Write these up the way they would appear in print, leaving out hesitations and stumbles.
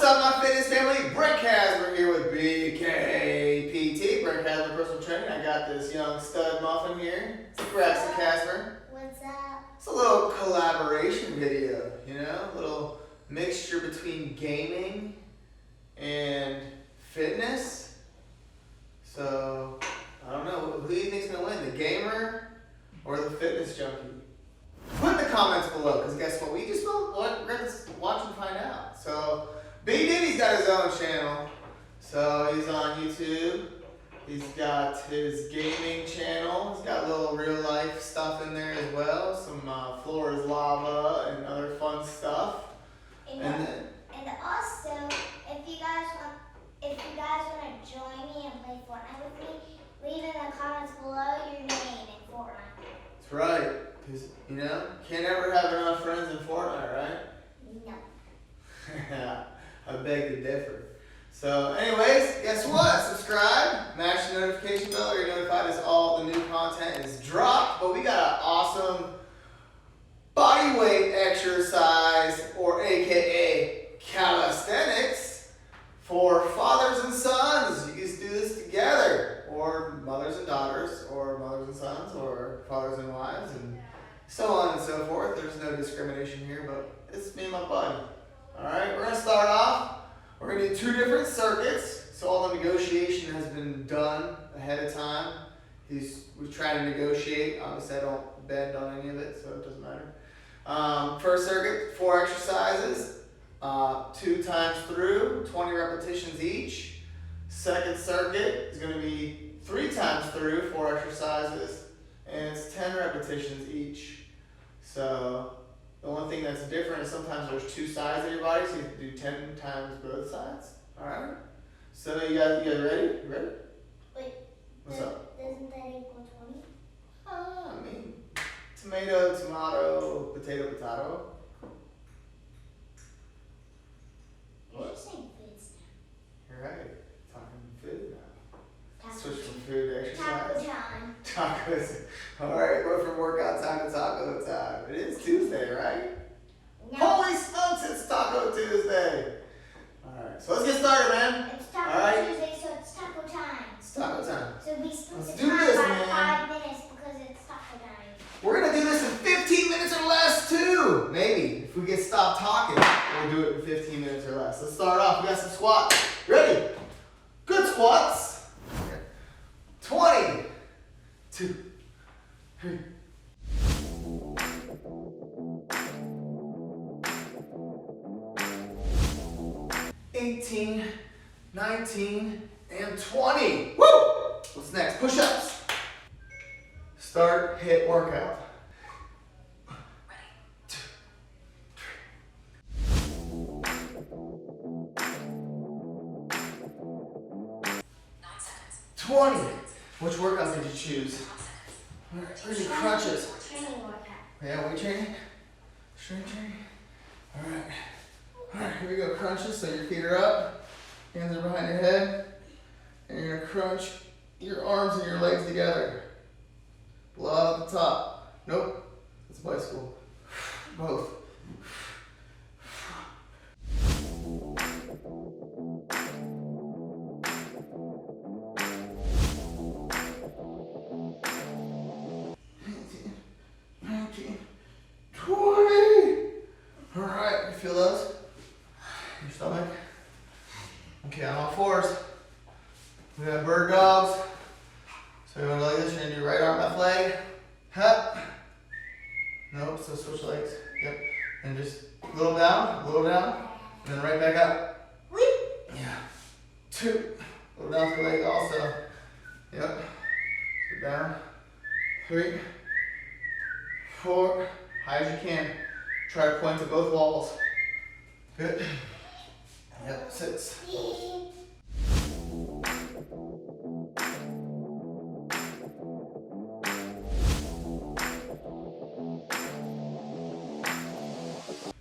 What's up, my fitness family? Brent Kasmer here with BKPT. Brent Kasmer Personal Training. I got this young stud muffin here. It's Braxton Kasmer. What's up? It's a little collaboration video, you know? A little mixture between gaming and fitness. So, I don't know. Who do you think's going to win? The gamer or the fitness junkie? Put in the comments below, because guess what? We're going to watch and find out. So, B Diddy's got his own channel. So, he's on YouTube. He's got his gaming channel. He's got a little real life stuff in there as well. Some floor is lava and other fun stuff. And also, if you guys want to join me and play Fortnite with me, leave in the comments below your name in Fortnite. That's right. Because, you know, can't ever have enough friends in Fortnite, right? No. I beg to differ. So, anyways, guess what? Subscribe, mash the notification bell, you're notified as all the new content is dropped. But we got an awesome bodyweight exercise, or AKA calisthenics, for fathers and sons. You guys do this together, or mothers and daughters, or mothers and sons, or fathers and wives, and so on and so forth. There's no discrimination here, but it's me and my buddy. Alright, we're going to start off. We're going to do 2 different circuits. So all the negotiation has been done ahead of time. We're trying to negotiate. Obviously I don't bend on any of it, so it doesn't matter. First circuit, 4 exercises, 2 times through, 20 repetitions each. Second circuit is going to be 3 times through, 4 exercises, and it's 10 repetitions each. So the only thing that's different is sometimes there's 2 sides of your body, so you have to do 10 times both sides. Alright? So you guys ready? You ready? Wait. What's up? Doesn't that equal 20? I mean, tomato, tomato, potato, potato. You're just saying foods now. You're right. Talking food now. Taco Switch from food to exercise. Taco time. Tacos. Alright, go from workout time to taco time. It is Tuesday, right? No. Holy smokes, it's Taco Tuesday. Alright, so let's get started, man. It's Taco Alright. Tuesday, so it's taco time. It's taco time. So we split Let's the do time this, by man. 5 minutes because it's taco time. We're going to do this in 15 minutes or less, too. Maybe. If we get stopped talking, we'll do it in 15 minutes or less. Let's start off. We got some squats. Ready? Good squats. Okay. 20. 2. 3. 18, 19, and 20. Woo! What's next? Push-ups. Start, hit, workout. 2, 20. Which workout did you choose? Where's your crunches? Training workout. Yeah, weight training? Strength training? Alright. Alright, here we go. Crunches, so your feet are up, hands are behind your head, and you're gonna crunch your arms and your legs together. Blow out at the top. Nope, it's a bicycle. Both. Alright, you feel those? Your stomach? Okay, on all fours. We got bird dogs. So you're gonna go like this, you're gonna do right arm, left leg. Hop. Nope, so switch legs. Yep. And just a little down, and then right back up. Yeah. 2. Go down with your leg also. Yep. So down. 3. 4. High as you can. Try to point to both walls. Good. Yep, 6.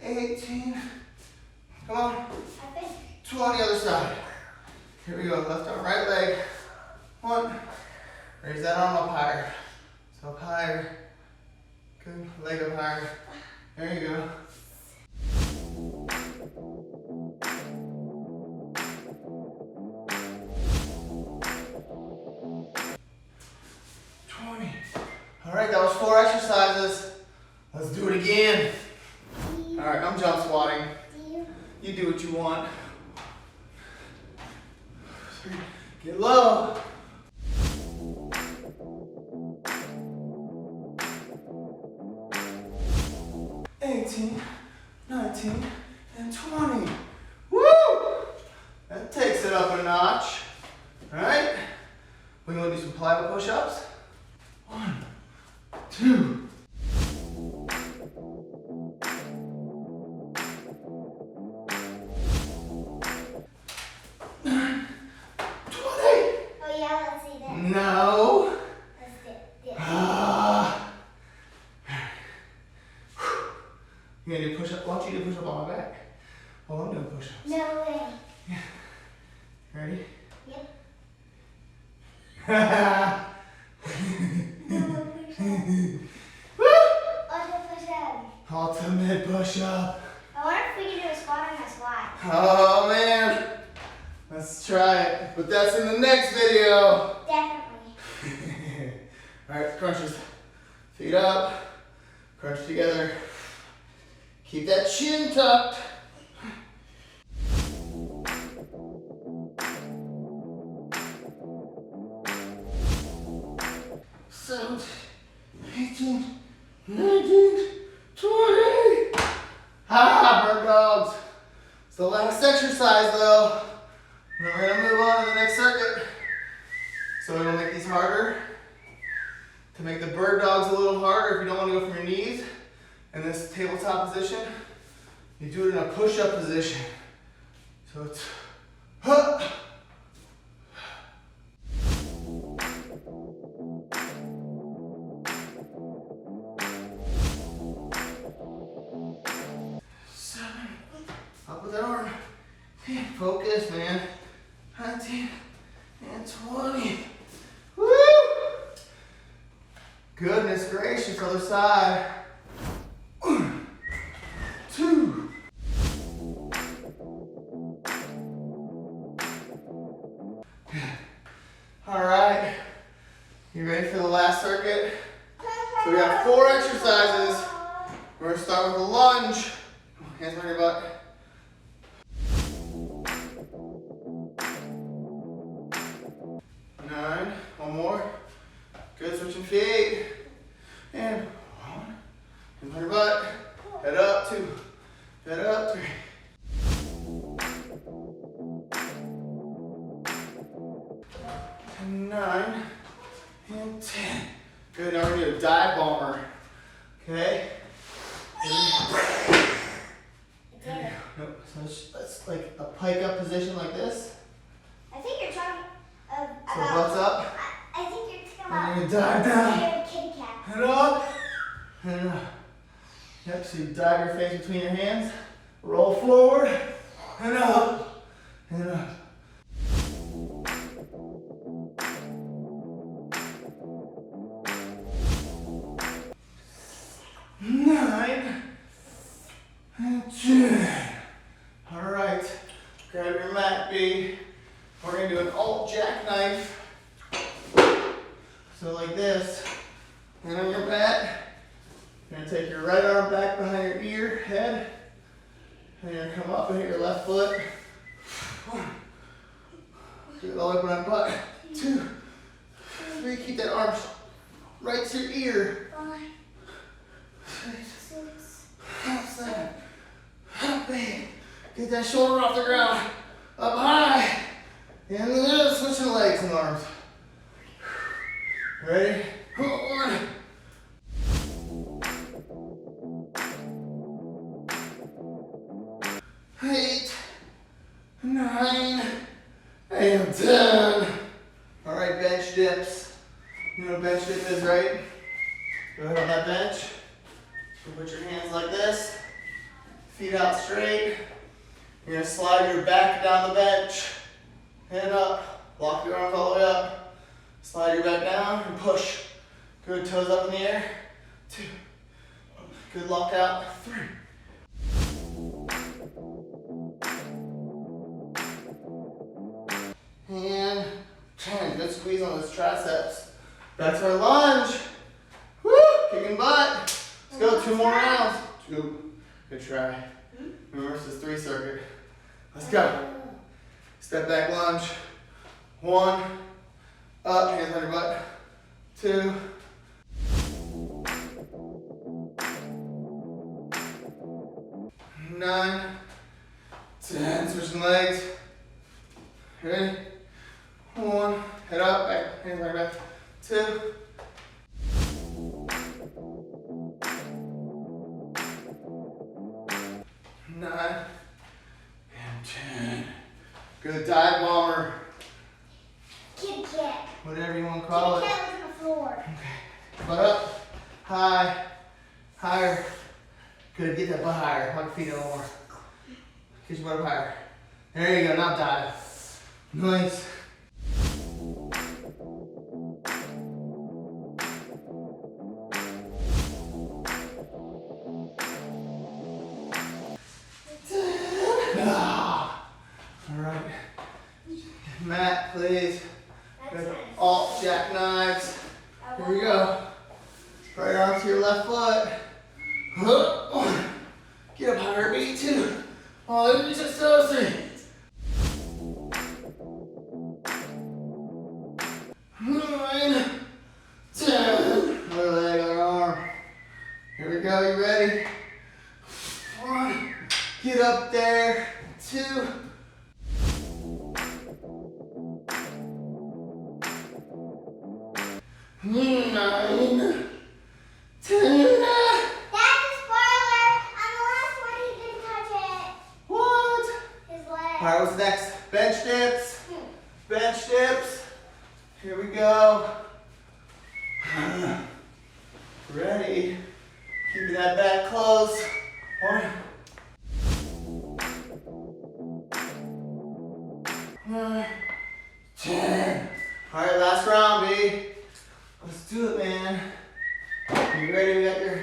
18. Come on. 2 on the other side. Here we go. Left arm, right leg. 1. Raise that arm up higher. So up higher. Good. Leg up higher. There you go. right, that was 4 exercises. Let's do it again. All right, I'm jump squatting. You do what you want. Get low. 18, 19, and 20. Woo! That takes it up a notch. All right, we want to do some plyo push-ups. 1, 2. No. Let's do it. You're gonna do push up. Why don't you do push up on my back? While I'm doing push ups. No way. Yeah. Ready? Yep. Ultimate push up. I wonder if we can do a squat on a squat. Oh man. Let's try it. But that's in the next video. Definitely. Alright, crunches. Feet up. Crunch together. Keep that chin tucked. So, 18, 19, 20. Bird dogs. It's the last exercise though. And then we're gonna move on to the next circuit. So we're gonna make these harder. To make the bird dogs a little harder, if you don't want to go from your knees in this tabletop position, you do it in a push-up position. So it's huh. Up with that arm. Focus, man. 19 and 20. Woo! Goodness gracious, other side. 1, 2. All right. You ready for the last circuit? So we have 4 exercises. We're gonna start with a lunge. Hands behind your butt. Nine. One more. Good. Switching feet. And 1. Hands behind your butt. Head up. 2. Head up. 3. And 9. And 10. Good. Now we're gonna do a dive bomber. Okay. Nope. So that's like a pike up position like this. I think you're talking So butts up. I think you're talking And about. you dive down. You're a kitty cat. And up. And up. Yep. So you dive your face between your hands. Roll forward. And up. And up. Nine. And 10. All right. Grab your mat, B. We're gonna do an alt jackknife. So like this. And on your mat, you're gonna take your right arm back behind your ear, head. And you're gonna come up and hit your left foot. 1. Do it all the way up on butt. 2. 3. Keep that arm right to your ear. 5, 6, 7. Up, babe. Get that shoulder off the ground. Up high. And then switching legs and arms. Ready? 1. 8, 9, and 10. All right, bench dips. You know what a bench dip is, right? Go ahead on that bench. You put your hands like this, feet out straight. You're gonna slide your back down the bench, head up, lock your arms all the way up, slide your back down and push. Good, toes up in the air. 2, good lockout. 3. And 10, good squeeze on those triceps. Back to our lunge. Woo! kicking butt. Let's go, 2 more rounds. 2. Good try. Remember, this is 3 circuit. Let's go. Step back lunge. 1. Up, hands on your butt. 2. 9. 10. Switching legs. Ready? 1. Head up, back, hands on your back. 2. 9 and 10. Good dive bomber. Kit Kat. Whatever you want to call it. Kit Kat on the floor. Okay. Butt up, high, higher. Good, get that butt higher. Hug your feet a little more. Get your butt up higher. There you go, now dive. Nice. Alright. Mat, please. Good. Alt jackknives. Here we go. Right arm to your left foot. Get up higher, beat 2. Oh, just those 3. 9, 10. Other leg, other arm. Here we go, you ready? 1. Get up there. 2. 9, 10. That's a spoiler. On the last one, he didn't touch it. What? His leg. All right, what's next? Bench dips. Bench dips. Here we go. Ready. Keep that back close. 1. 9, 10. All right, last round, B. Let's do it, man. You ready? We got your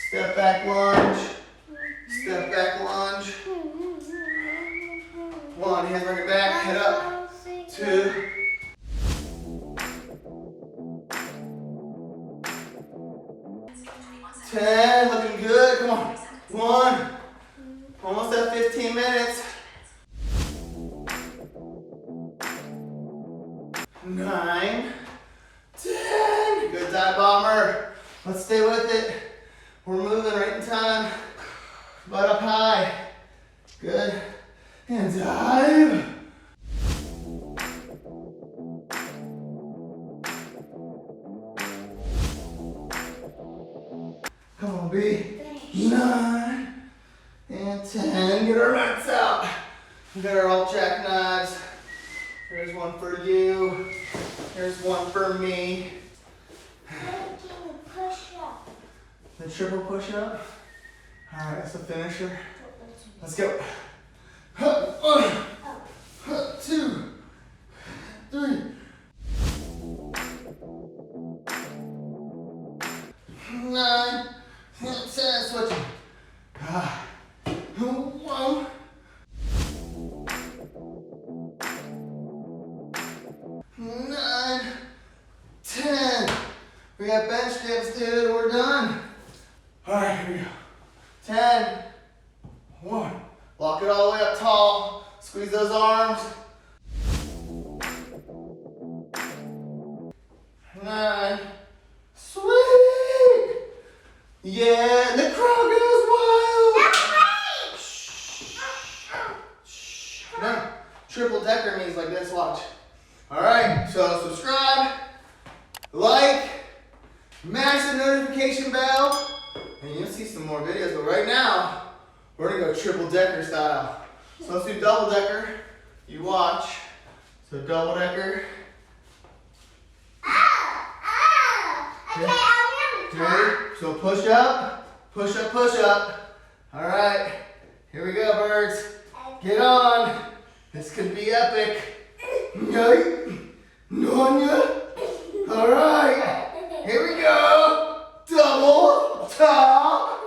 step back lunge. Step back lunge. 1, hands on your back, head up. 2. 10, looking good. Come on. 1. Almost at 15 minutes. 9, 10. Good dive bomber. Let's stay with it. We're moving right in time. Butt up high. Good. And dive. Come on, B. 9 and 10. Get our mats out. We got our alt jackknives. Here's one for you. Here's one for me. Push up. The triple push up. All right, that's the finisher. Let's go. 1, 2, 3. 9, 10, switching. 1. 9, 10. We got bench dips, dude. We're done. All right, here we go. 10. 1. Lock it all the way up tall. Squeeze those arms. 9. Sweet. Yeah, the crowd goes wild. Shh. No, triple decker means like this. Watch. All right, so subscribe, like, mash the notification bell, and you'll see some more videos. But right now, we're gonna go triple decker style. So let's do double decker. You watch. So double decker. Okay, I'll be on the top. Ready? So push up, push up, push up. All right, here we go, birds. Get on. This could be epic. Nonya. All right, here we go. Double top.